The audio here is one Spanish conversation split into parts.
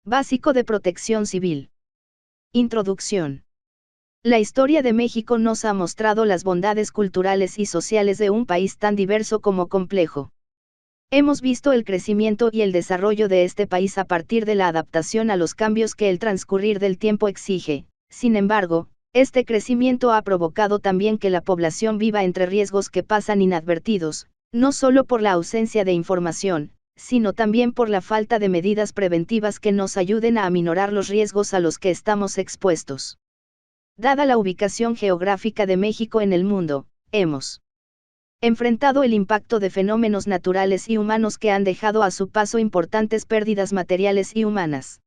Básico de Protección Civil. Introducción. La historia de México nos ha mostrado las bondades culturales y sociales de un país tan diverso como complejo. Hemos visto el crecimiento y el desarrollo de este país a partir de la adaptación a los cambios que el transcurrir del tiempo exige. Sin embargo, este crecimiento ha provocado también que la población viva entre riesgos que pasan inadvertidos, no solo por la ausencia de información, sino también por la falta de medidas preventivas que nos ayuden a aminorar los riesgos a los que estamos expuestos. Dada la ubicación geográfica de México en el mundo, hemos enfrentado el impacto de fenómenos naturales y humanos que han dejado a su paso importantes pérdidas materiales y humanas.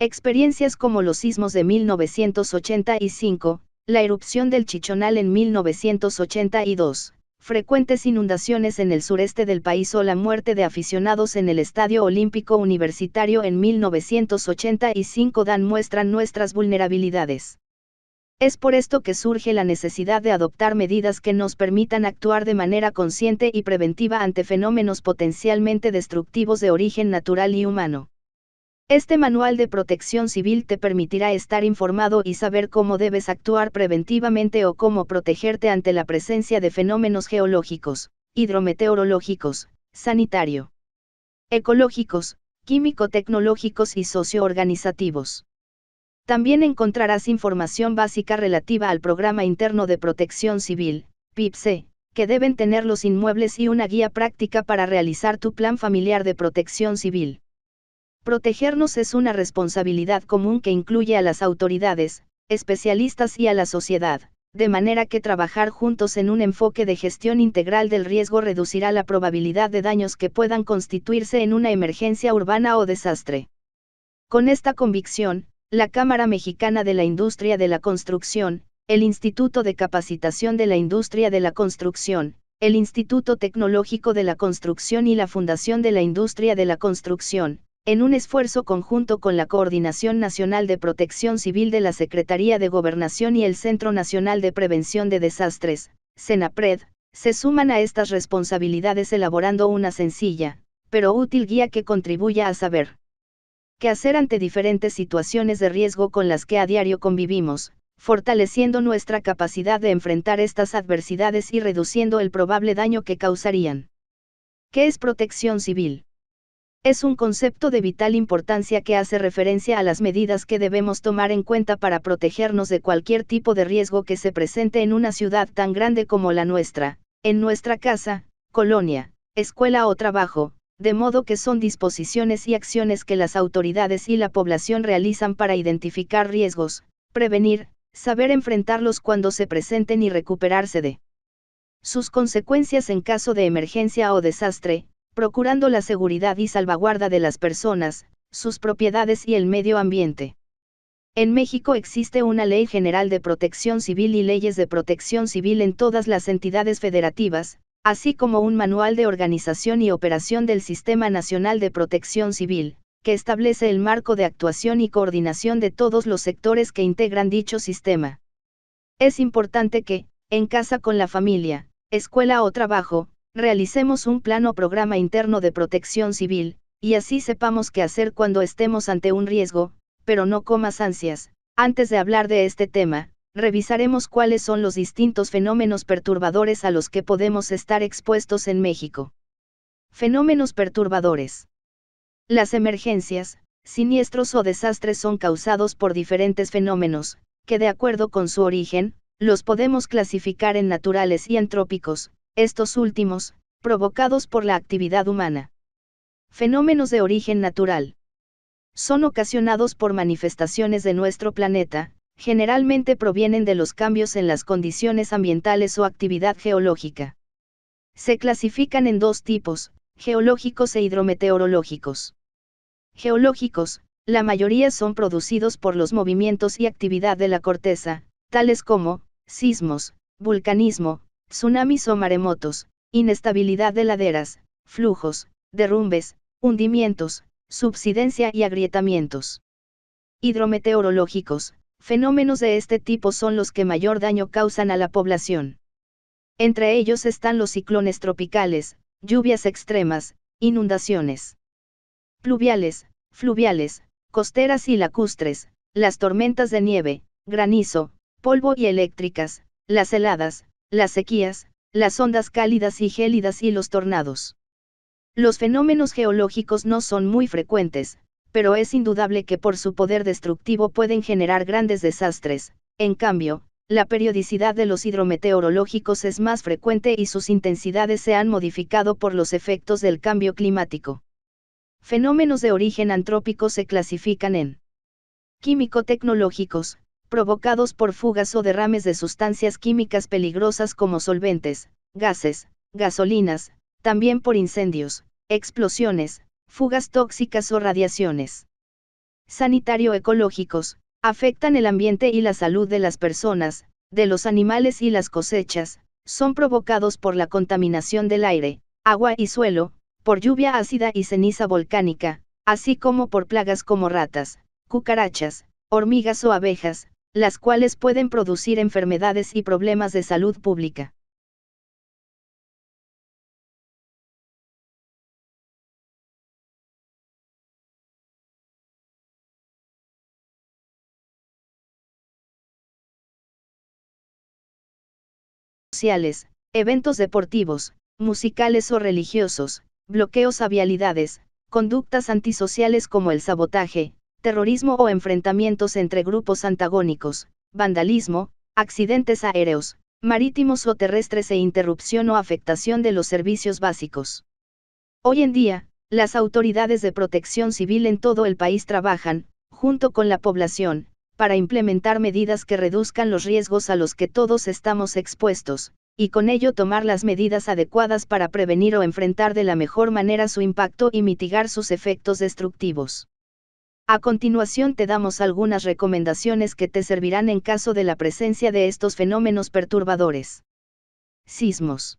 Experiencias como los sismos de 1985, la erupción del Chichonal en 1982, frecuentes inundaciones en el sureste del país o la muerte de aficionados en el Estadio Olímpico Universitario en 1985 muestran nuestras vulnerabilidades. Es por esto que surge la necesidad de adoptar medidas que nos permitan actuar de manera consciente y preventiva ante fenómenos potencialmente destructivos de origen natural y humano. Este manual de protección civil te permitirá estar informado y saber cómo debes actuar preventivamente o cómo protegerte ante la presencia de fenómenos geológicos, hidrometeorológicos, sanitario, ecológicos, químico-tecnológicos y socio-organizativos. También encontrarás información básica relativa al Programa Interno de Protección Civil, PIPC, que deben tener los inmuebles y una guía práctica para realizar tu plan familiar de protección civil. Protegernos es una responsabilidad común que incluye a las autoridades, especialistas y a la sociedad, de manera que trabajar juntos en un enfoque de gestión integral del riesgo reducirá la probabilidad de daños que puedan constituirse en una emergencia urbana o desastre. Con esta convicción, la Cámara Mexicana de la Industria de la Construcción, el Instituto de Capacitación de la Industria de la Construcción, el Instituto Tecnológico de la Construcción y la Fundación de la Industria de la Construcción, en un esfuerzo conjunto con la Coordinación Nacional de Protección Civil de la Secretaría de Gobernación y el Centro Nacional de Prevención de Desastres, CENAPRED, se suman a estas responsabilidades elaborando una sencilla, pero útil guía que contribuya a saber qué hacer ante diferentes situaciones de riesgo con las que a diario convivimos, fortaleciendo nuestra capacidad de enfrentar estas adversidades y reduciendo el probable daño que causarían. ¿Qué es protección civil? Es un concepto de vital importancia que hace referencia a las medidas que debemos tomar en cuenta para protegernos de cualquier tipo de riesgo que se presente en una ciudad tan grande como la nuestra, en nuestra casa, colonia, escuela o trabajo, de modo que son disposiciones y acciones que las autoridades y la población realizan para identificar riesgos, prevenir, saber enfrentarlos cuando se presenten y recuperarse de sus consecuencias en caso de emergencia o desastre, procurando la seguridad y salvaguarda de las personas, sus propiedades y el medio ambiente. En México existe una Ley General de Protección Civil y leyes de protección civil en todas las entidades federativas, así como un manual de organización y operación del Sistema Nacional de Protección Civil, que establece el marco de actuación y coordinación de todos los sectores que integran dicho sistema. Es importante que, en casa con la familia, escuela o trabajo, realicemos un plan o programa interno de protección civil, y así sepamos qué hacer cuando estemos ante un riesgo, pero no comas ansias. Antes de hablar de este tema, revisaremos cuáles son los distintos fenómenos perturbadores a los que podemos estar expuestos en México. Fenómenos perturbadores. Las emergencias, siniestros o desastres son causados por diferentes fenómenos, que de acuerdo con su origen, los podemos clasificar en naturales y antrópicos, estos últimos, provocados por la actividad humana. Fenómenos de origen natural. Son ocasionados por manifestaciones de nuestro planeta, generalmente provienen de los cambios en las condiciones ambientales o actividad geológica. Se clasifican en dos tipos, geológicos e hidrometeorológicos. Geológicos, la mayoría son producidos por los movimientos y actividad de la corteza, tales como sismos, vulcanismo, tsunamis o maremotos, inestabilidad de laderas, flujos, derrumbes, hundimientos, subsidencia y agrietamientos. Hidrometeorológicos, fenómenos de este tipo son los que mayor daño causan a la población. Entre ellos están los ciclones tropicales, lluvias extremas, inundaciones pluviales, fluviales, costeras y lacustres, las tormentas de nieve, granizo, polvo y eléctricas, las heladas, las sequías, las ondas cálidas y gélidas y los tornados. Los fenómenos geológicos no son muy frecuentes, pero es indudable que por su poder destructivo pueden generar grandes desastres. En cambio, la periodicidad de los hidrometeorológicos es más frecuente y sus intensidades se han modificado por los efectos del cambio climático. Fenómenos de origen antrópico se clasifican en químico-tecnológicos, provocados por fugas o derrames de sustancias químicas peligrosas como solventes, gases, gasolinas, también por incendios, explosiones, fugas tóxicas o radiaciones. Sanitario-ecológicos, afectan el ambiente y la salud de las personas, de los animales y las cosechas, son provocados por la contaminación del aire, agua y suelo, por lluvia ácida y ceniza volcánica, así como por plagas como ratas, cucarachas, hormigas o abejas, las cuales pueden producir enfermedades y problemas de salud pública. Sociales, eventos deportivos, musicales o religiosos, bloqueos a vialidades, conductas antisociales como el sabotaje, terrorismo o enfrentamientos entre grupos antagónicos, vandalismo, accidentes aéreos, marítimos o terrestres e interrupción o afectación de los servicios básicos. Hoy en día, las autoridades de protección civil en todo el país trabajan, junto con la población, para implementar medidas que reduzcan los riesgos a los que todos estamos expuestos, y con ello tomar las medidas adecuadas para prevenir o enfrentar de la mejor manera su impacto y mitigar sus efectos destructivos. A continuación te damos algunas recomendaciones que te servirán en caso de la presencia de estos fenómenos perturbadores. Sismos.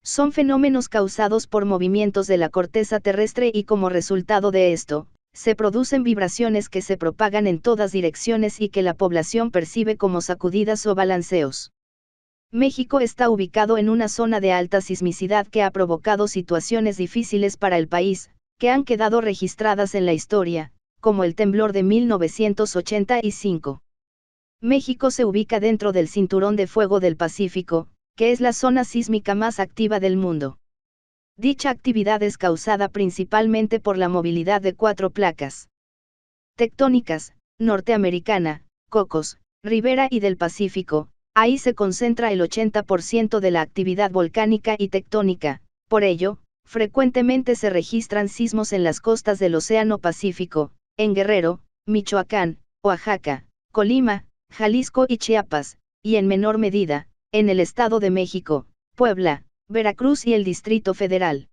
Son fenómenos causados por movimientos de la corteza terrestre y como resultado de esto, se producen vibraciones que se propagan en todas direcciones y que la población percibe como sacudidas o balanceos. México está ubicado en una zona de alta sismicidad que ha provocado situaciones difíciles para el país, que han quedado registradas en la historia, como el temblor de 1985. México se ubica dentro del Cinturón de Fuego del Pacífico, que es la zona sísmica más activa del mundo. Dicha actividad es causada principalmente por la movilidad de 4 placas tectónicas, norteamericana, Cocos, Ribera y del Pacífico. Ahí se concentra el 80% de la actividad volcánica y tectónica, por ello, frecuentemente se registran sismos en las costas del Océano Pacífico, en Guerrero, Michoacán, Oaxaca, Colima, Jalisco y Chiapas, y en menor medida, en el Estado de México, Puebla, Veracruz y el Distrito Federal.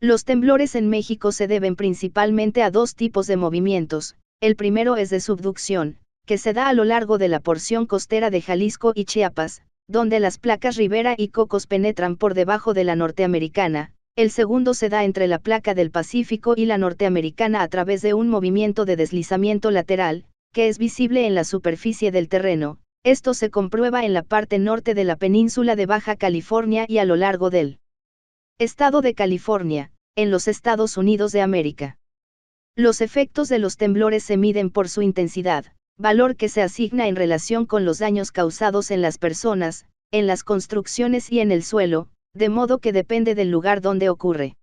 Los temblores en México se deben principalmente a 2 tipos de movimientos. El primero es de subducción, que se da a lo largo de la porción costera de Jalisco y Chiapas, donde las placas Ribera y Cocos penetran por debajo de la norteamericana. El segundo se da entre la placa del Pacífico y la norteamericana a través de un movimiento de deslizamiento lateral, que es visible en la superficie del terreno. Esto se comprueba en la parte norte de la península de Baja California y a lo largo del estado de California, en los Estados Unidos de América. Los efectos de los temblores se miden por su intensidad, valor que se asigna en relación con los daños causados en las personas, en las construcciones y en el suelo, de modo que depende del lugar donde ocurre.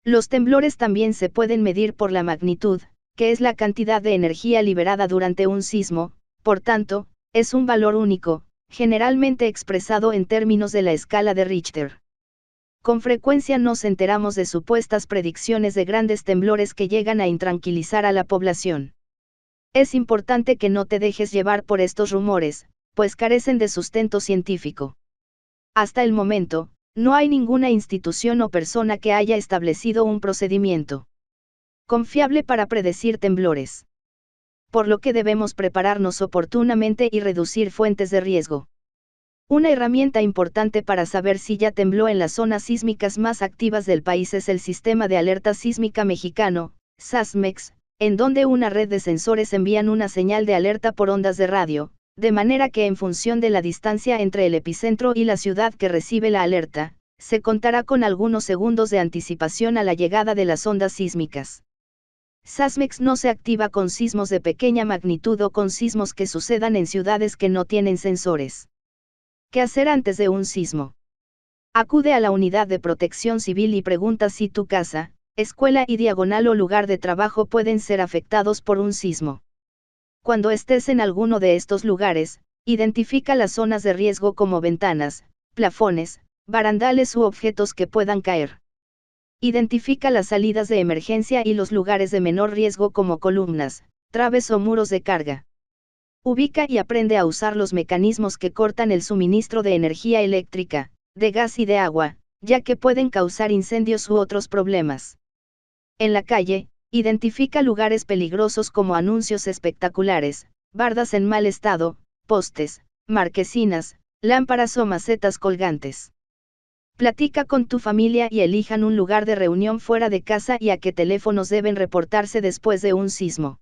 Los temblores también se pueden medir por la magnitud, que es la cantidad de energía liberada durante un sismo, por tanto, es un valor único, generalmente expresado en términos de la escala de Richter. Con frecuencia nos enteramos de supuestas predicciones de grandes temblores que llegan a intranquilizar a la población. Es importante que no te dejes llevar por estos rumores, pues carecen de sustento científico. Hasta el momento, no hay ninguna institución o persona que haya establecido un procedimiento confiable para predecir temblores. Por lo que debemos prepararnos oportunamente y reducir fuentes de riesgo. Una herramienta importante para saber si ya tembló en las zonas sísmicas más activas del país es el Sistema de Alerta Sísmica Mexicano, SASMEX, en donde una red de sensores envían una señal de alerta por ondas de radio, de manera que en función de la distancia entre el epicentro y la ciudad que recibe la alerta, se contará con algunos segundos de anticipación a la llegada de las ondas sísmicas. SASMEX no se activa con sismos de pequeña magnitud o con sismos que sucedan en ciudades que no tienen sensores. ¿Qué hacer antes de un sismo? Acude a la unidad de protección civil y pregunta si tu casa, escuela y diagonal o lugar de trabajo pueden ser afectados por un sismo. Cuando estés en alguno de estos lugares, identifica las zonas de riesgo como ventanas, plafones, barandales u objetos que puedan caer. Identifica las salidas de emergencia y los lugares de menor riesgo como columnas, traves o muros de carga. Ubica y aprende a usar los mecanismos que cortan el suministro de energía eléctrica, de gas y de agua, ya que pueden causar incendios u otros problemas. En la calle, identifica lugares peligrosos como anuncios espectaculares, bardas en mal estado, postes, marquesinas, lámparas o macetas colgantes. Platica con tu familia y elijan un lugar de reunión fuera de casa y a qué teléfonos deben reportarse después de un sismo.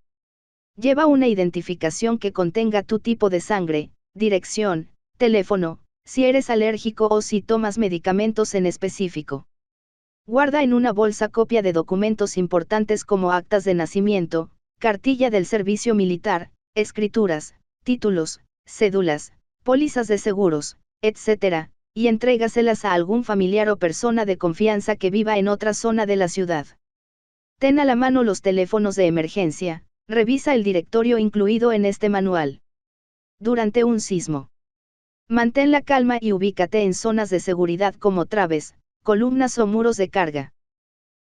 Lleva una identificación que contenga tu tipo de sangre, dirección, teléfono, si eres alérgico o si tomas medicamentos en específico. Guarda en una bolsa copia de documentos importantes como actas de nacimiento, cartilla del servicio militar, escrituras, títulos, cédulas, pólizas de seguros, etc., y entrégaselas a algún familiar o persona de confianza que viva en otra zona de la ciudad. Ten a la mano los teléfonos de emergencia, revisa el directorio incluido en este manual. Durante un sismo, mantén la calma y ubícate en zonas de seguridad como traves, columnas o muros de carga.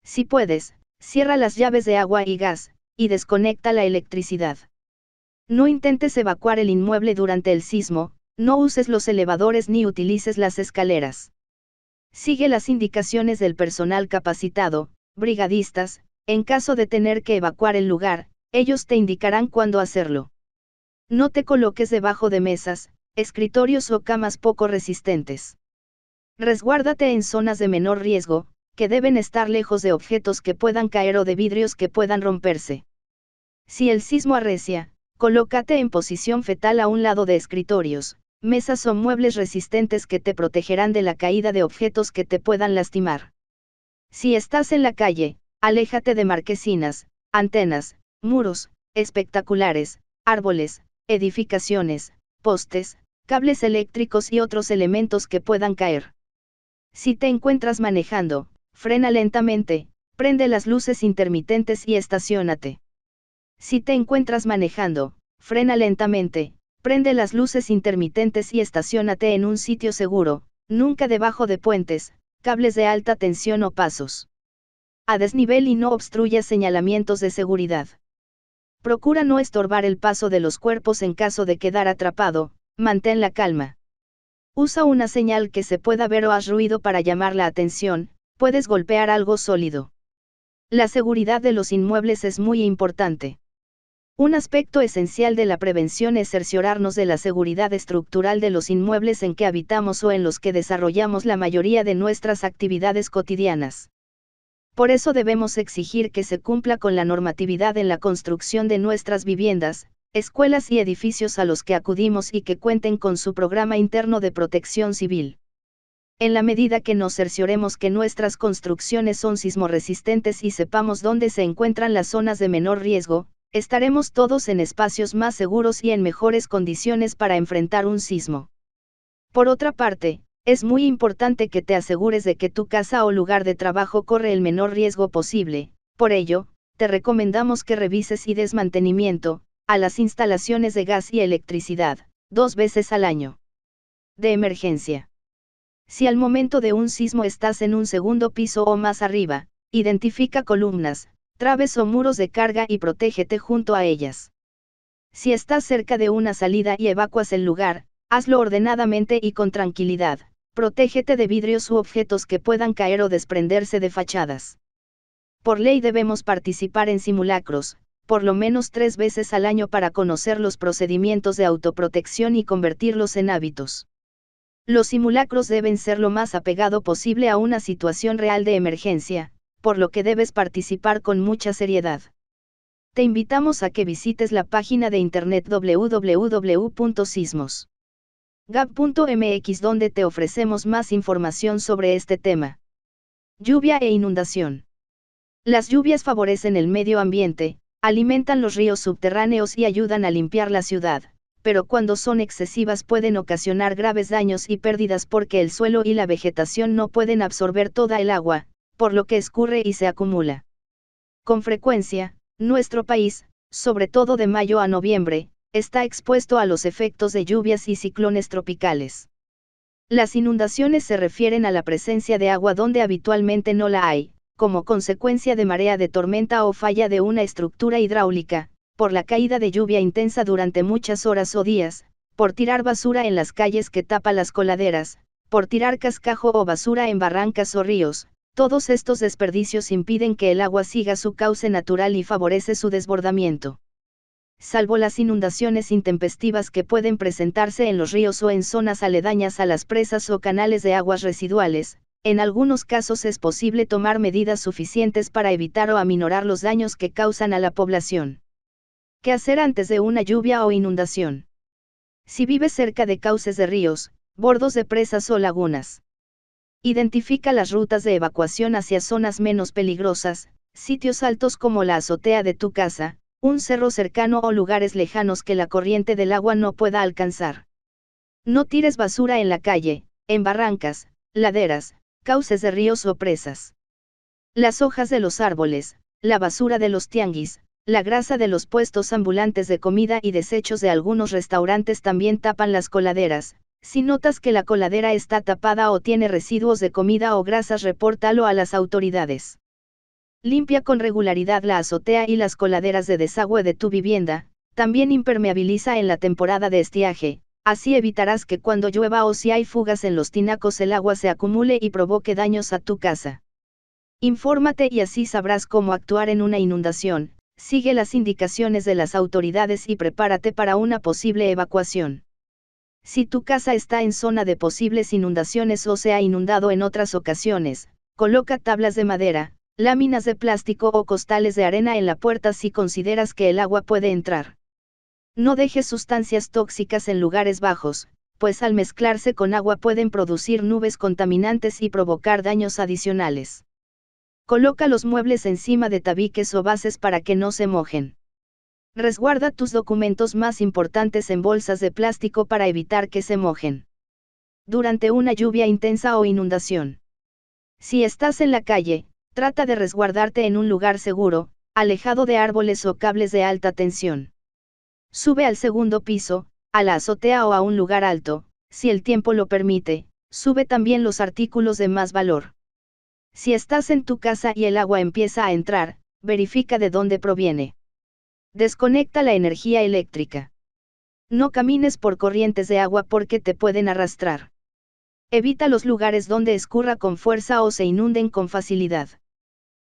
Si puedes, cierra las llaves de agua y gas, y desconecta la electricidad. No intentes evacuar el inmueble durante el sismo, no uses los elevadores ni utilices las escaleras. Sigue las indicaciones del personal capacitado, brigadistas, en caso de tener que evacuar el lugar, ellos te indicarán cuándo hacerlo. No te coloques debajo de mesas, escritorios o camas poco resistentes. Resguárdate en zonas de menor riesgo, que deben estar lejos de objetos que puedan caer o de vidrios que puedan romperse. Si el sismo arrecia, colócate en posición fetal a un lado de escritorios, mesas o muebles resistentes que te protegerán de la caída de objetos que te puedan lastimar. Si estás en la calle, aléjate de marquesinas, antenas, muros, espectaculares, árboles, edificaciones, postes, cables eléctricos y otros elementos que puedan caer. Si te encuentras manejando, frena lentamente, prende las luces intermitentes y estaciónate. Si te encuentras manejando, frena lentamente, prende las luces intermitentes y estaciónate en un sitio seguro, nunca debajo de puentes, cables de alta tensión o pasos a desnivel y no obstruyas señalamientos de seguridad. Procura no estorbar el paso de los cuerpos en caso de quedar atrapado, mantén la calma. Usa una señal que se pueda ver o haz ruido para llamar la atención, puedes golpear algo sólido. La seguridad de los inmuebles es muy importante. Un aspecto esencial de la prevención es cerciorarnos de la seguridad estructural de los inmuebles en que habitamos o en los que desarrollamos la mayoría de nuestras actividades cotidianas. Por eso debemos exigir que se cumpla con la normatividad en la construcción de nuestras viviendas, escuelas y edificios a los que acudimos y que cuenten con su programa interno de protección civil. En la medida que nos cercioremos que nuestras construcciones son sismorresistentes y sepamos dónde se encuentran las zonas de menor riesgo, estaremos todos en espacios más seguros y en mejores condiciones para enfrentar un sismo. Por otra parte, es muy importante que te asegures de que tu casa o lugar de trabajo corre el menor riesgo posible, por ello, te recomendamos que revises y des mantenimiento a las instalaciones de gas y electricidad, 2 veces al año. De emergencia. Si al momento de un sismo estás en un segundo piso o más arriba, identifica columnas, traves o muros de carga y protégete junto a ellas. Si estás cerca de una salida y evacuas el lugar, hazlo ordenadamente y con tranquilidad, protégete de vidrios u objetos que puedan caer o desprenderse de fachadas. Por ley debemos participar en simulacros, por lo menos 3 veces al año para conocer los procedimientos de autoprotección y convertirlos en hábitos. Los simulacros deben ser lo más apegado posible a una situación real de emergencia, por lo que debes participar con mucha seriedad. Te invitamos a que visites la página de internet www.sismos.gov.mx donde te ofrecemos más información sobre este tema. Lluvia e inundación. Las lluvias favorecen el medio ambiente, alimentan los ríos subterráneos y ayudan a limpiar la ciudad, pero cuando son excesivas pueden ocasionar graves daños y pérdidas porque el suelo y la vegetación no pueden absorber toda el agua, por lo que escurre y se acumula. Con frecuencia, nuestro país, sobre todo de mayo a noviembre, está expuesto a los efectos de lluvias y ciclones tropicales. Las inundaciones se refieren a la presencia de agua donde habitualmente no la hay, como consecuencia de marea de tormenta o falla de una estructura hidráulica, por la caída de lluvia intensa durante muchas horas o días, por tirar basura en las calles que tapa las coladeras, por tirar cascajo o basura en barrancas o ríos. Todos estos desperdicios impiden que el agua siga su cauce natural y favorece su desbordamiento. Salvo las inundaciones intempestivas que pueden presentarse en los ríos o en zonas aledañas a las presas o canales de aguas residuales, en algunos casos es posible tomar medidas suficientes para evitar o aminorar los daños que causan a la población. ¿Qué hacer antes de una lluvia o inundación? Si vives cerca de cauces de ríos, bordos de presas o lagunas, identifica las rutas de evacuación hacia zonas menos peligrosas, sitios altos como la azotea de tu casa, un cerro cercano o lugares lejanos que la corriente del agua no pueda alcanzar. No tires basura en la calle, en barrancas, laderas, cauces de ríos o presas. Las hojas de los árboles, la basura de los tianguis, la grasa de los puestos ambulantes de comida y desechos de algunos restaurantes también tapan las coladeras. Si notas que la coladera está tapada o tiene residuos de comida o grasas, repórtalo a las autoridades. Limpia con regularidad la azotea y las coladeras de desagüe de tu vivienda. También impermeabiliza en la temporada de estiaje, así evitarás que cuando llueva o si hay fugas en los tinacos el agua se acumule y provoque daños a tu casa. Infórmate y así sabrás cómo actuar en una inundación. Sigue las indicaciones de las autoridades y prepárate para una posible evacuación. Si tu casa está en zona de posibles inundaciones o se ha inundado en otras ocasiones, coloca tablas de madera, láminas de plástico o costales de arena en la puerta si consideras que el agua puede entrar. No dejes sustancias tóxicas en lugares bajos, pues al mezclarse con agua pueden producir nubes contaminantes y provocar daños adicionales. Coloca los muebles encima de tabiques o bases para que no se mojen. Resguarda tus documentos más importantes en bolsas de plástico para evitar que se mojen durante una lluvia intensa o inundación. Si estás en la calle, trata de resguardarte en un lugar seguro, alejado de árboles o cables de alta tensión. Sube al segundo piso, a la azotea o a un lugar alto, si el tiempo lo permite. Sube también los artículos de más valor. Si estás en tu casa y el agua empieza a entrar, verifica de dónde proviene. Desconecta la energía eléctrica. No camines por corrientes de agua porque te pueden arrastrar. Evita los lugares donde escurra con fuerza o se inunden con facilidad.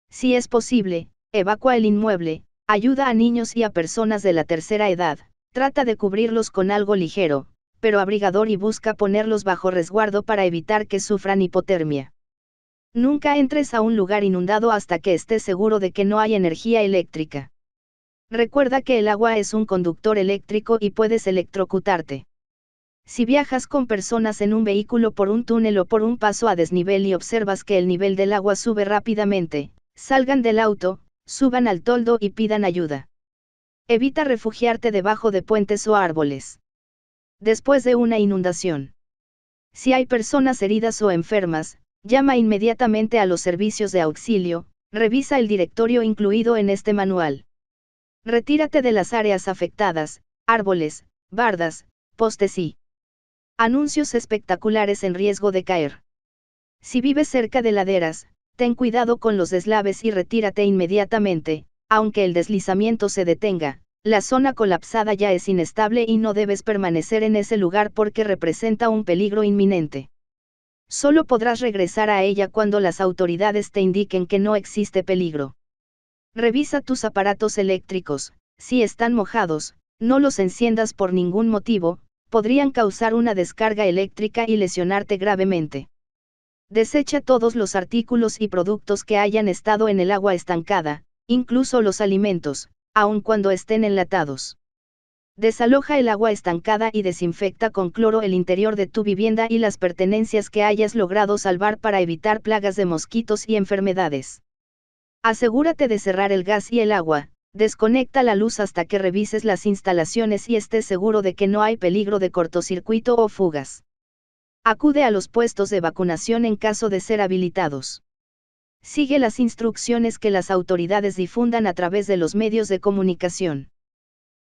Si es posible, evacúa el inmueble, ayuda a niños y a personas de la tercera edad, trata de cubrirlos con algo ligero, pero abrigador y busca ponerlos bajo resguardo para evitar que sufran hipotermia. Nunca entres a un lugar inundado hasta que estés seguro de que no hay energía eléctrica. Recuerda que el agua es un conductor eléctrico y puedes electrocutarte. Si viajas con personas en un vehículo por un túnel o por un paso a desnivel y observas que el nivel del agua sube rápidamente, salgan del auto, suban al toldo y pidan ayuda. Evita refugiarte debajo de puentes o árboles. Después de una inundación. Si hay personas heridas o enfermas, llama inmediatamente a los servicios de auxilio, revisa el directorio incluido en este manual. Retírate de las áreas afectadas, árboles, bardas, postes y anuncios espectaculares en riesgo de caer. Si vives cerca de laderas, ten cuidado con los deslaves y retírate inmediatamente. Aunque el deslizamiento se detenga, la zona colapsada ya es inestable y no debes permanecer en ese lugar porque representa un peligro inminente. Solo podrás regresar a ella cuando las autoridades te indiquen que no existe peligro. Revisa tus aparatos eléctricos. Si están mojados, no los enciendas por ningún motivo, podrían causar una descarga eléctrica y lesionarte gravemente. Desecha todos los artículos y productos que hayan estado en el agua estancada, incluso los alimentos, aun cuando estén enlatados. Desaloja el agua estancada y desinfecta con cloro el interior de tu vivienda y las pertenencias que hayas logrado salvar para evitar plagas de mosquitos y enfermedades. Asegúrate de cerrar el gas y el agua, desconecta la luz hasta que revises las instalaciones y estés seguro de que no hay peligro de cortocircuito o fugas. Acude a los puestos de vacunación en caso de ser habilitados. Sigue las instrucciones que las autoridades difundan a través de los medios de comunicación.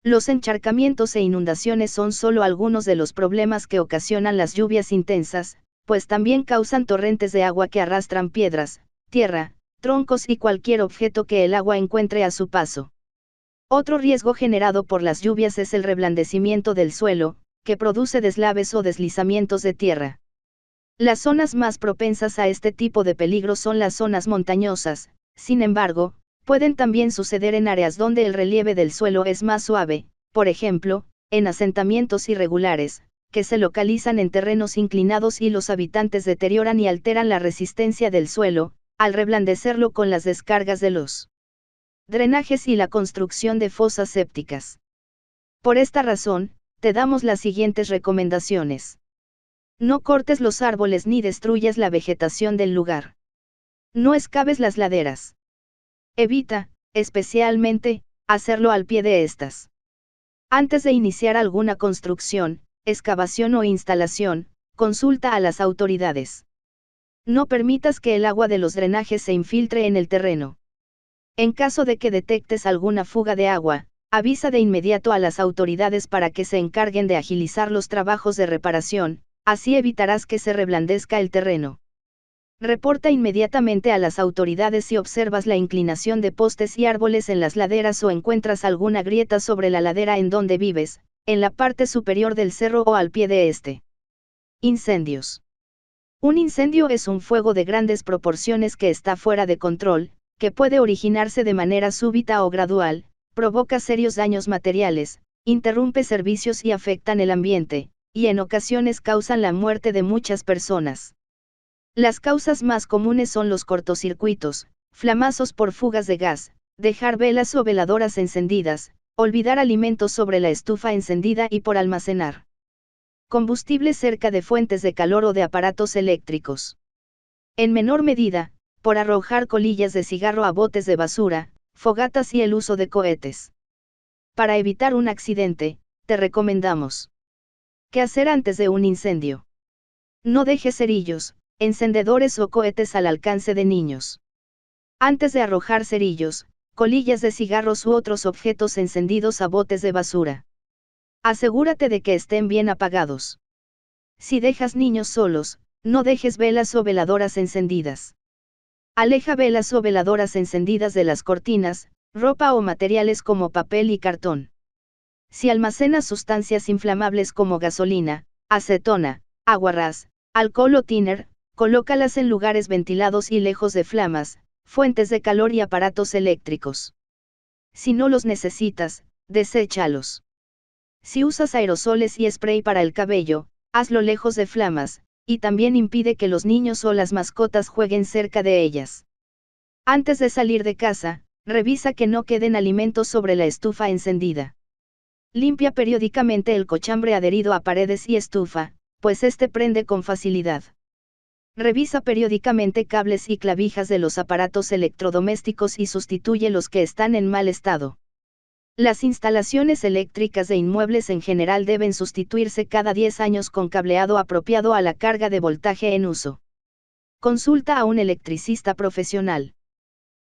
Los encharcamientos e inundaciones son solo algunos de los problemas que ocasionan las lluvias intensas, pues también causan torrentes de agua que arrastran piedras, tierra, troncos y cualquier objeto que el agua encuentre a su paso. Otro riesgo generado por las lluvias es el reblandecimiento del suelo, que produce deslaves o deslizamientos de tierra. Las zonas más propensas a este tipo de peligro son las zonas montañosas, sin embargo, pueden también suceder en áreas donde el relieve del suelo es más suave, por ejemplo, en asentamientos irregulares, que se localizan en terrenos inclinados y los habitantes deterioran y alteran la resistencia del suelo, al reblandecerlo con las descargas de los drenajes y la construcción de fosas sépticas. Por esta razón, te damos las siguientes recomendaciones. No cortes los árboles ni destruyas la vegetación del lugar. No excaves las laderas. Evita, especialmente, hacerlo al pie de estas. Antes de iniciar alguna construcción, excavación o instalación, consulta a las autoridades. No permitas que el agua de los drenajes se infiltre en el terreno. En caso de que detectes alguna fuga de agua, avisa de inmediato a las autoridades para que se encarguen de agilizar los trabajos de reparación, así evitarás que se reblandezca el terreno. Reporta inmediatamente a las autoridades si observas la inclinación de postes y árboles en las laderas o encuentras alguna grieta sobre la ladera en donde vives, en la parte superior del cerro o al pie de este. Incendios. Un incendio es un fuego de grandes proporciones que está fuera de control, que puede originarse de manera súbita o gradual, provoca serios daños materiales, interrumpe servicios y afectan el ambiente, y en ocasiones causan la muerte de muchas personas. Las causas más comunes son los cortocircuitos, flamazos por fugas de gas, dejar velas o veladoras encendidas, olvidar alimentos sobre la estufa encendida y por almacenar combustible cerca de fuentes de calor o de aparatos eléctricos. En menor medida, por arrojar colillas de cigarro a botes de basura, fogatas y el uso de cohetes. Para evitar un accidente, te recomendamos: ¿qué hacer antes de un incendio? No dejes cerillos, encendedores o cohetes al alcance de niños. Antes de arrojar cerillos, colillas de cigarros u otros objetos encendidos a botes de basura, asegúrate de que estén bien apagados. Si dejas niños solos, no dejes velas o veladoras encendidas. Aleja velas o veladoras encendidas de las cortinas, ropa o materiales como papel y cartón. Si almacenas sustancias inflamables como gasolina, acetona, aguarrás, alcohol o tiner, colócalas en lugares ventilados y lejos de flamas, fuentes de calor y aparatos eléctricos. Si no los necesitas, deséchalos. Si usas aerosoles y spray para el cabello, hazlo lejos de flamas, y también impide que los niños o las mascotas jueguen cerca de ellas. Antes de salir de casa, revisa que no queden alimentos sobre la estufa encendida. Limpia periódicamente el cochambre adherido a paredes y estufa, pues este prende con facilidad. Revisa periódicamente cables y clavijas de los aparatos electrodomésticos y sustituye los que están en mal estado. Las instalaciones eléctricas de inmuebles en general deben sustituirse cada 10 años con cableado apropiado a la carga de voltaje en uso. Consulta a un electricista profesional.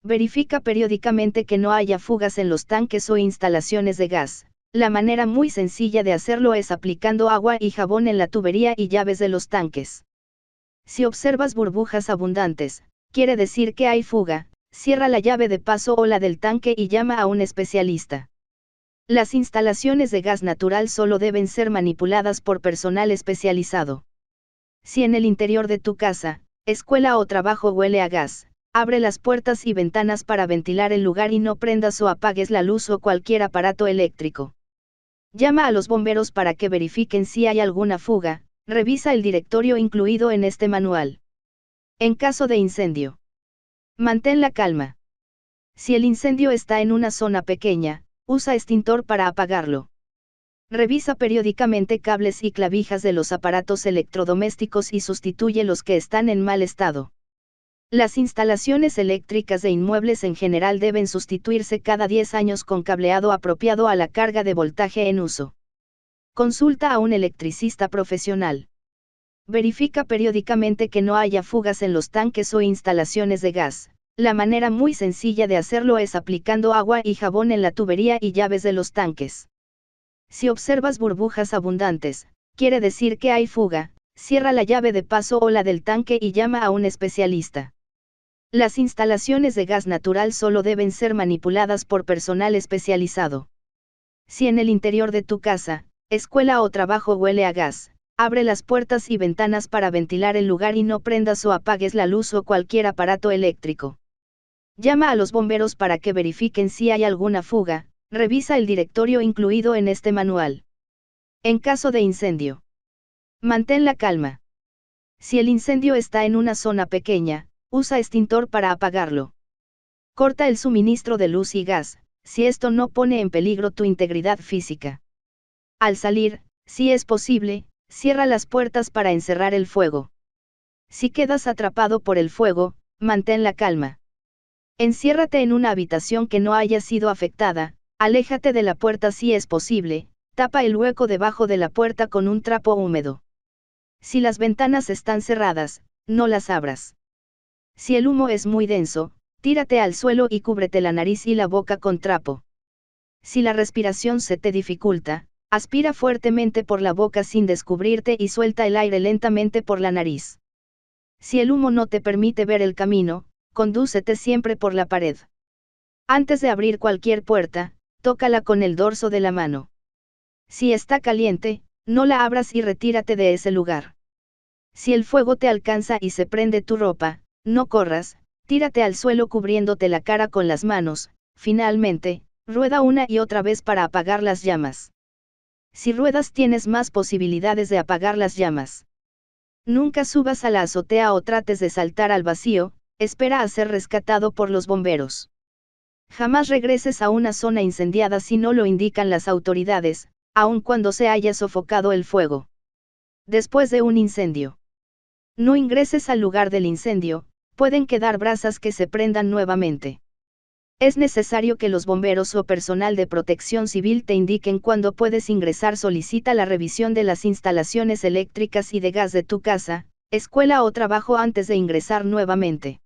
Verifica periódicamente que no haya fugas en los tanques o instalaciones de gas. La manera muy sencilla de hacerlo es aplicando agua y jabón en la tubería y llaves de los tanques. Si observas burbujas abundantes, quiere decir que hay fuga, cierra la llave de paso o la del tanque y llama a un especialista. Las instalaciones de gas natural solo deben ser manipuladas por personal especializado. Si en el interior de tu casa, escuela o trabajo huele a gas, abre las puertas y ventanas para ventilar el lugar y no prendas o apagues la luz o cualquier aparato eléctrico. Llama a los bomberos para que verifiquen si hay alguna fuga, revisa el directorio incluido en este manual. En caso de incendio, mantén la calma. Si el incendio está en una zona pequeña, usa extintor para apagarlo. Revisa periódicamente cables y clavijas de los aparatos electrodomésticos y sustituye los que están en mal estado. Las instalaciones eléctricas de inmuebles en general deben sustituirse cada 10 años con cableado apropiado a la carga de voltaje en uso. Consulta a un electricista profesional. Verifica periódicamente que no haya fugas en los tanques o instalaciones de gas. La manera muy sencilla de hacerlo es aplicando agua y jabón en la tubería y llaves de los tanques. Si observas burbujas abundantes, quiere decir que hay fuga. Cierra la llave de paso o la del tanque y llama a un especialista. Las instalaciones de gas natural solo deben ser manipuladas por personal especializado. Si en el interior de tu casa, escuela o trabajo huele a gas, abre las puertas y ventanas para ventilar el lugar y no prendas o apagues la luz o cualquier aparato eléctrico. Llama a los bomberos para que verifiquen si hay alguna fuga. Revisa el directorio incluido en este manual. En caso de incendio, mantén la calma. Si el incendio está en una zona pequeña, usa extintor para apagarlo. Corta el suministro de luz y gas, si esto no pone en peligro tu integridad física. Al salir, si es posible, cierra las puertas para encerrar el fuego. Si quedas atrapado por el fuego, mantén la calma. Enciérrate en una habitación que no haya sido afectada, aléjate de la puerta si es posible, tapa el hueco debajo de la puerta con un trapo húmedo. Si las ventanas están cerradas, no las abras. Si el humo es muy denso, tírate al suelo y cúbrete la nariz y la boca con trapo. Si la respiración se te dificulta, aspira fuertemente por la boca sin descubrirte y suelta el aire lentamente por la nariz. Si el humo no te permite ver el camino, condúcete siempre por la pared. Antes de abrir cualquier puerta, tócala con el dorso de la mano. Si está caliente, no la abras y retírate de ese lugar. Si el fuego te alcanza y se prende tu ropa, no corras, tírate al suelo cubriéndote la cara con las manos. Finalmente, rueda una y otra vez para apagar las llamas. Si ruedas tienes más posibilidades de apagar las llamas. Nunca subas a la azotea o trates de saltar al vacío, espera a ser rescatado por los bomberos. Jamás regreses a una zona incendiada si no lo indican las autoridades, aun cuando se haya sofocado el fuego. Después de un incendio, no ingreses al lugar del incendio, pueden quedar brasas que se prendan nuevamente. Es necesario que los bomberos o personal de protección civil te indiquen cuándo puedes ingresar. Solicita la revisión de las instalaciones eléctricas y de gas de tu casa, escuela o trabajo antes de ingresar nuevamente.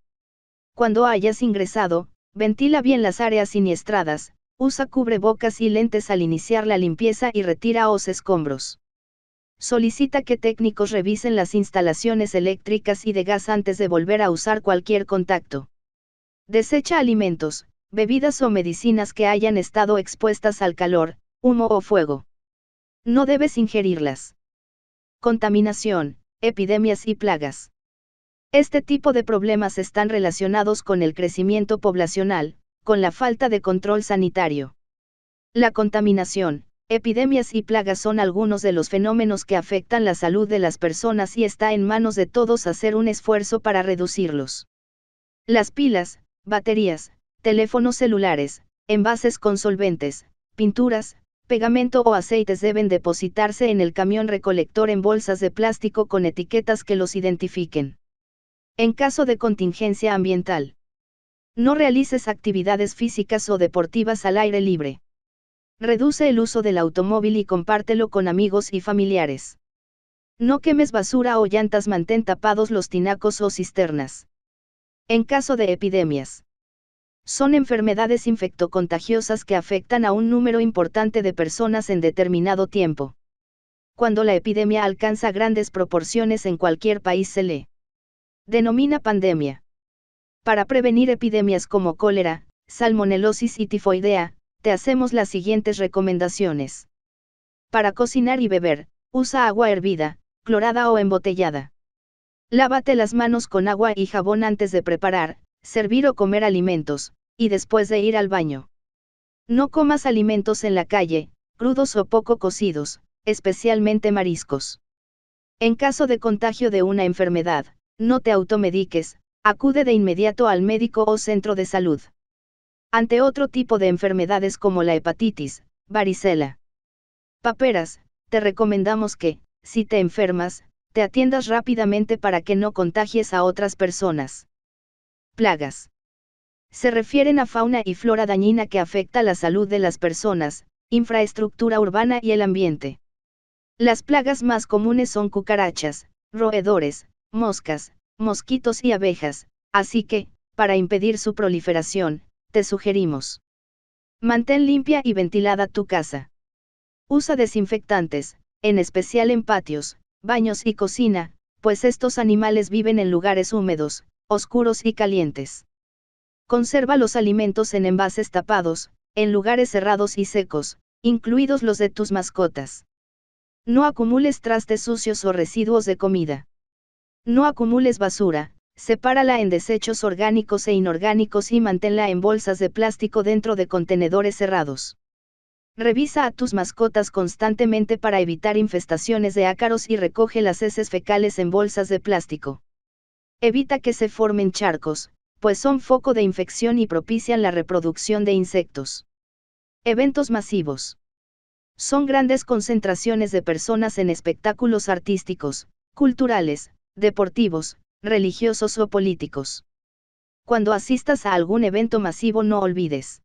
Cuando hayas ingresado, ventila bien las áreas siniestradas, usa cubrebocas y lentes al iniciar la limpieza y retira los escombros. Solicita que técnicos revisen las instalaciones eléctricas y de gas antes de volver a usar cualquier contacto. Desecha alimentos, bebidas o medicinas que hayan estado expuestas al calor, humo o fuego. No debes ingerirlas. Contaminación, epidemias y plagas. Este tipo de problemas están relacionados con el crecimiento poblacional, con la falta de control sanitario. La contaminación, epidemias y plagas son algunos de los fenómenos que afectan la salud de las personas y está en manos de todos hacer un esfuerzo para reducirlos. Las pilas, baterías, teléfonos celulares, envases con solventes, pinturas, pegamento o aceites deben depositarse en el camión recolector en bolsas de plástico con etiquetas que los identifiquen. En caso de contingencia ambiental, no realices actividades físicas o deportivas al aire libre. Reduce el uso del automóvil y compártelo con amigos y familiares. No quemes basura o llantas, mantén tapados los tinacos o cisternas. En caso de epidemias, son enfermedades infectocontagiosas que afectan a un número importante de personas en determinado tiempo. Cuando la epidemia alcanza grandes proporciones en cualquier país se le denomina pandemia. Para prevenir epidemias como cólera, salmonelosis y tifoidea, te hacemos las siguientes recomendaciones. Para cocinar y beber, usa agua hervida, clorada o embotellada. Lávate las manos con agua y jabón antes de preparar, servir o comer alimentos, y después de ir al baño. No comas alimentos en la calle, crudos o poco cocidos, especialmente mariscos. En caso de contagio de una enfermedad, no te automediques, acude de inmediato al médico o centro de salud. Ante otro tipo de enfermedades como la hepatitis, varicela, paperas, te recomendamos que, si te enfermas, te atiendas rápidamente para que no contagies a otras personas. Plagas. Se refieren a fauna y flora dañina que afecta la salud de las personas, infraestructura urbana y el ambiente. Las plagas más comunes son cucarachas, roedores, moscas, mosquitos y abejas, así que, para impedir su proliferación, te sugerimos: mantén limpia y ventilada tu casa. Usa desinfectantes, en especial en patios, baños y cocina, pues estos animales viven en lugares húmedos, oscuros y calientes. Conserva los alimentos en envases tapados, en lugares cerrados y secos, incluidos los de tus mascotas. No acumules trastes sucios o residuos de comida. No acumules basura, sepárala en desechos orgánicos e inorgánicos y manténla en bolsas de plástico dentro de contenedores cerrados. Revisa a tus mascotas constantemente para evitar infestaciones de ácaros y recoge las heces fecales en bolsas de plástico. Evita que se formen charcos, pues son foco de infección y propician la reproducción de insectos. Eventos masivos. Son grandes concentraciones de personas en espectáculos artísticos, culturales, deportivos, religiosos o políticos. Cuando asistas a algún evento masivo, no olvides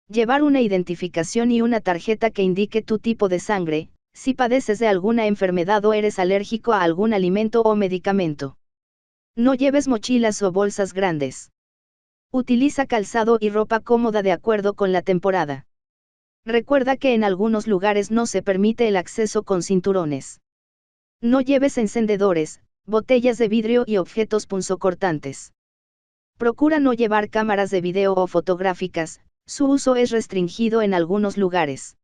llevar una identificación y una tarjeta que indique tu tipo de sangre, si padeces de alguna enfermedad o eres alérgico a algún alimento o medicamento. No lleves mochilas o bolsas grandes. Utiliza calzado y ropa cómoda de acuerdo con la temporada. Recuerda que en algunos lugares no se permite el acceso con cinturones. No lleves encendedores, botellas de vidrio y objetos punzocortantes. Procura no llevar cámaras de video o fotográficas, su uso es restringido en algunos lugares.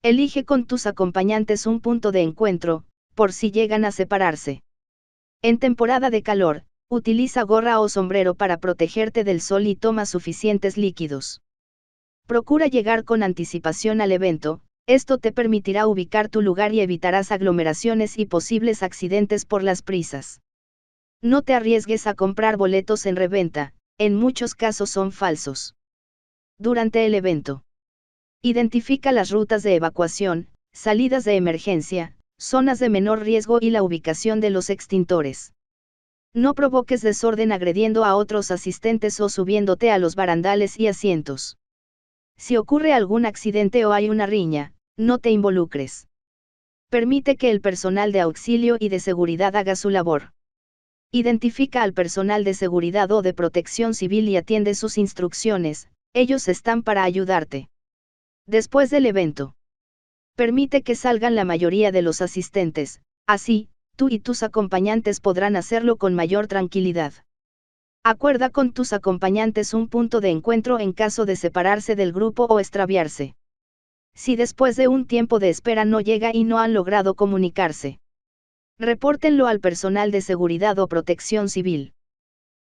Elige con tus acompañantes un punto de encuentro, por si llegan a separarse. En temporada de calor, utiliza gorra o sombrero para protegerte del sol y toma suficientes líquidos. Procura llegar con anticipación al evento, esto te permitirá ubicar tu lugar y evitarás aglomeraciones y posibles accidentes por las prisas. No te arriesgues a comprar boletos en reventa, en muchos casos son falsos. Durante el evento, identifica las rutas de evacuación, salidas de emergencia, zonas de menor riesgo y la ubicación de los extintores. No provoques desorden agrediendo a otros asistentes o subiéndote a los barandales y asientos. Si ocurre algún accidente o hay una riña, no te involucres. Permite que el personal de auxilio y de seguridad haga su labor. Identifica al personal de seguridad o de protección civil y atiende sus instrucciones, ellos están para ayudarte. Después del evento, permite que salgan la mayoría de los asistentes, así, tú y tus acompañantes podrán hacerlo con mayor tranquilidad. Acuerda con tus acompañantes un punto de encuentro en caso de separarse del grupo o extraviarse. Si después de un tiempo de espera no llega y no han logrado comunicarse, repórtenlo al personal de seguridad o protección civil.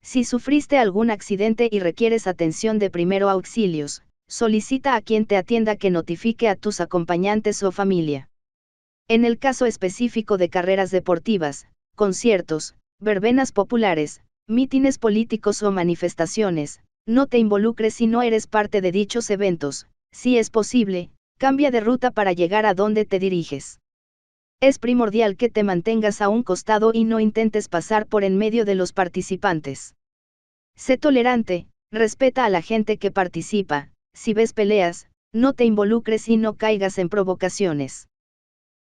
Si sufriste algún accidente y requieres atención de primeros auxilios, solicita a quien te atienda que notifique a tus acompañantes o familia. En el caso específico de carreras deportivas, conciertos, verbenas populares, mítines políticos o manifestaciones, no te involucres si no eres parte de dichos eventos. Si es posible, cambia de ruta para llegar a donde te diriges. Es primordial que te mantengas a un costado y no intentes pasar por en medio de los participantes. Sé tolerante, respeta a la gente que participa. Si ves peleas, no te involucres y no caigas en provocaciones.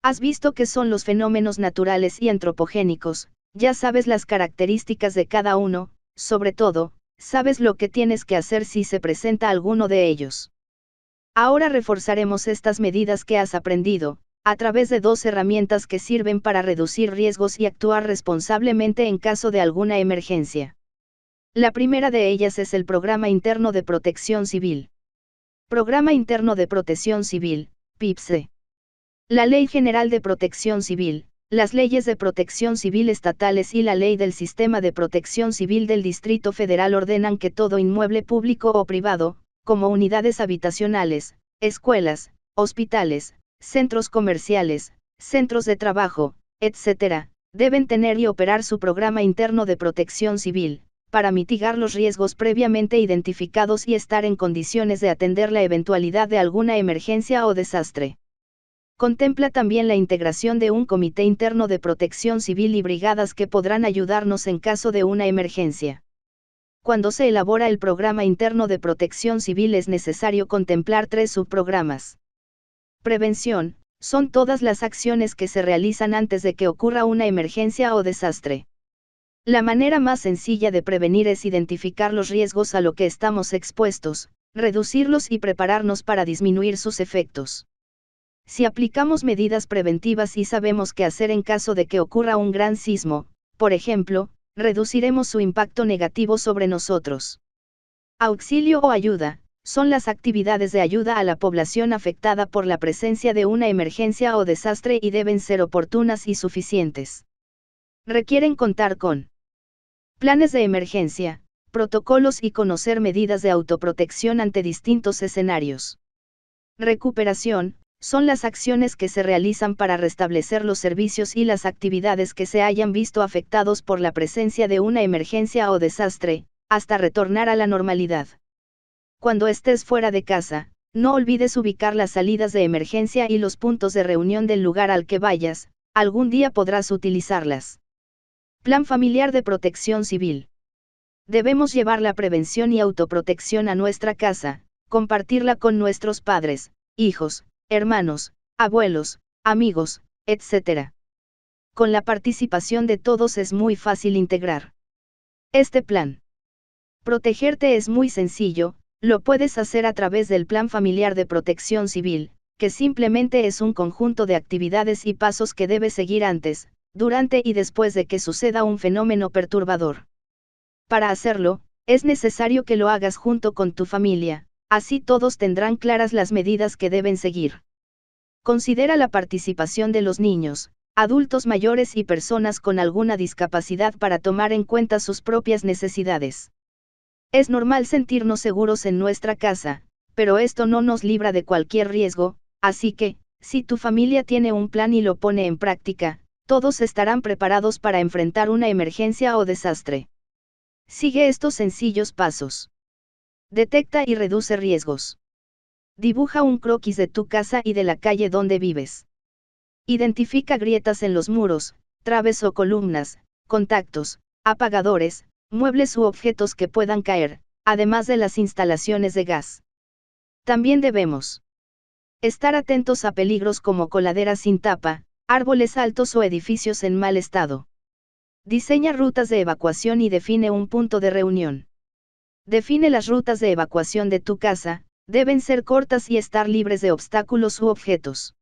Has visto qué son los fenómenos naturales y antropogénicos, ya sabes las características de cada uno, sobre todo, sabes lo que tienes que hacer si se presenta alguno de ellos. Ahora reforzaremos estas medidas que has aprendido, a través de 2 herramientas que sirven para reducir riesgos y actuar responsablemente en caso de alguna emergencia. La primera de ellas es el Programa Interno de Protección Civil. Programa Interno de Protección Civil, PIPCE. La Ley General de Protección Civil, las leyes de protección civil estatales y la Ley del Sistema de Protección Civil del Distrito Federal ordenan que todo inmueble público o privado, como unidades habitacionales, escuelas, hospitales, centros comerciales, centros de trabajo, etc., deben tener y operar su programa interno de protección civil, para mitigar los riesgos previamente identificados y estar en condiciones de atender la eventualidad de alguna emergencia o desastre. Contempla también la integración de un comité interno de protección civil y brigadas que podrán ayudarnos en caso de una emergencia. Cuando se elabora el programa interno de protección civil es necesario contemplar 3 subprogramas. Prevención, son todas las acciones que se realizan antes de que ocurra una emergencia o desastre. La manera más sencilla de prevenir es identificar los riesgos a los que estamos expuestos, reducirlos y prepararnos para disminuir sus efectos. Si aplicamos medidas preventivas y sabemos qué hacer en caso de que ocurra un gran sismo, por ejemplo, reduciremos su impacto negativo sobre nosotros. Auxilio o ayuda, son las actividades de ayuda a la población afectada por la presencia de una emergencia o desastre y deben ser oportunas y suficientes. Requieren contar con planes de emergencia, protocolos y conocer medidas de autoprotección ante distintos escenarios. Recuperación, son las acciones que se realizan para restablecer los servicios y las actividades que se hayan visto afectados por la presencia de una emergencia o desastre, hasta retornar a la normalidad. Cuando estés fuera de casa, no olvides ubicar las salidas de emergencia y los puntos de reunión del lugar al que vayas, algún día podrás utilizarlas. Plan familiar de protección civil. Debemos llevar la prevención y autoprotección a nuestra casa, compartirla con nuestros padres, hijos, hermanos, abuelos, amigos, etc. Con la participación de todos es muy fácil integrar este plan. Protegerte es muy sencillo, lo puedes hacer a través del Plan Familiar de Protección Civil, que simplemente es un conjunto de actividades y pasos que debes seguir antes, durante y después de que suceda un fenómeno perturbador. Para hacerlo, es necesario que lo hagas junto con tu familia, así todos tendrán claras las medidas que deben seguir. Considera la participación de los niños, adultos mayores y personas con alguna discapacidad para tomar en cuenta sus propias necesidades. Es normal sentirnos seguros en nuestra casa, pero esto no nos libra de cualquier riesgo, así que, si tu familia tiene un plan y lo pone en práctica, todos estarán preparados para enfrentar una emergencia o desastre. Sigue estos sencillos pasos. Detecta y reduce riesgos. Dibuja un croquis de tu casa y de la calle donde vives. Identifica grietas en los muros, traves o columnas, contactos, apagadores, muebles u objetos que puedan caer, además de las instalaciones de gas. También debemos estar atentos a peligros como coladeras sin tapa, árboles altos o edificios en mal estado. Diseña rutas de evacuación y define un punto de reunión. Define las rutas de evacuación de tu casa, deben ser cortas y estar libres de obstáculos u objetos.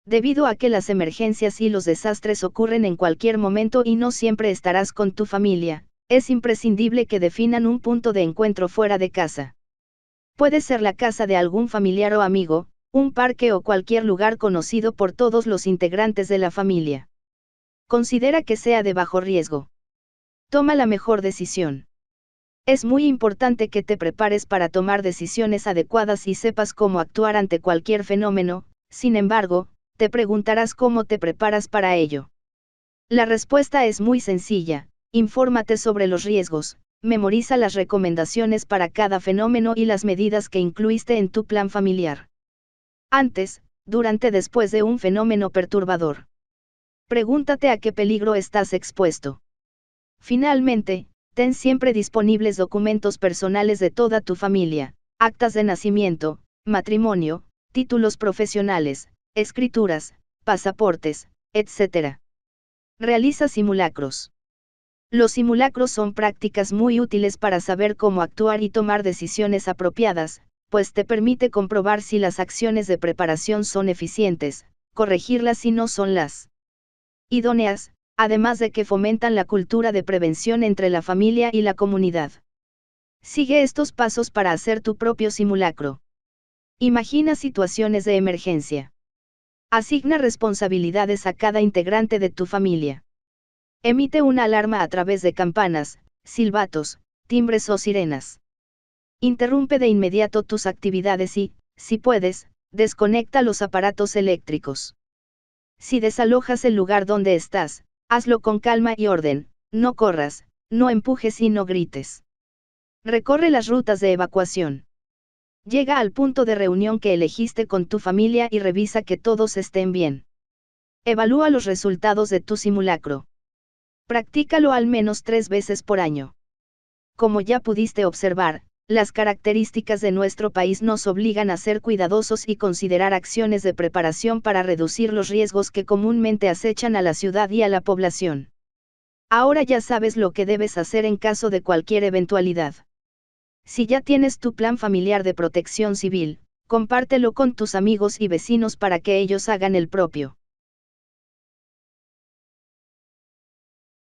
Debido a que las emergencias y los desastres ocurren en cualquier momento y no siempre estarás con tu familia, es imprescindible que definan un punto de encuentro fuera de casa. Puede ser la casa de algún familiar o amigo, un parque o cualquier lugar conocido por todos los integrantes de la familia. Considera que sea de bajo riesgo. Toma la mejor decisión. Es muy importante que te prepares para tomar decisiones adecuadas y sepas cómo actuar ante cualquier fenómeno, sin embargo, te preguntarás cómo te preparas para ello. La respuesta es muy sencilla. Infórmate sobre los riesgos, memoriza las recomendaciones para cada fenómeno y las medidas que incluiste en tu plan familiar. Antes, durante y después de un fenómeno perturbador. Pregúntate a qué peligro estás expuesto. Finalmente, ten siempre disponibles documentos personales de toda tu familia, actas de nacimiento, matrimonio, títulos profesionales, escrituras, pasaportes, etc. Realiza simulacros. Los simulacros son prácticas muy útiles para saber cómo actuar y tomar decisiones apropiadas, pues te permite comprobar si las acciones de preparación son eficientes, corregirlas si no son las idóneas, además de que fomentan la cultura de prevención entre la familia y la comunidad. Sigue estos pasos para hacer tu propio simulacro. Imagina situaciones de emergencia. Asigna responsabilidades a cada integrante de tu familia. Emite una alarma a través de campanas, silbatos, timbres o sirenas. Interrumpe de inmediato tus actividades y, si puedes, desconecta los aparatos eléctricos. Si desalojas el lugar donde estás, hazlo con calma y orden, no corras, no empujes y no grites. Recorre las rutas de evacuación. Llega al punto de reunión que elegiste con tu familia y revisa que todos estén bien. Evalúa los resultados de tu simulacro. Practícalo al menos 3 veces por año. Como ya pudiste observar, las características de nuestro país nos obligan a ser cuidadosos y considerar acciones de preparación para reducir los riesgos que comúnmente acechan a la ciudad y a la población. Ahora ya sabes lo que debes hacer en caso de cualquier eventualidad. Si ya tienes tu plan familiar de protección civil, compártelo con tus amigos y vecinos para que ellos hagan el propio.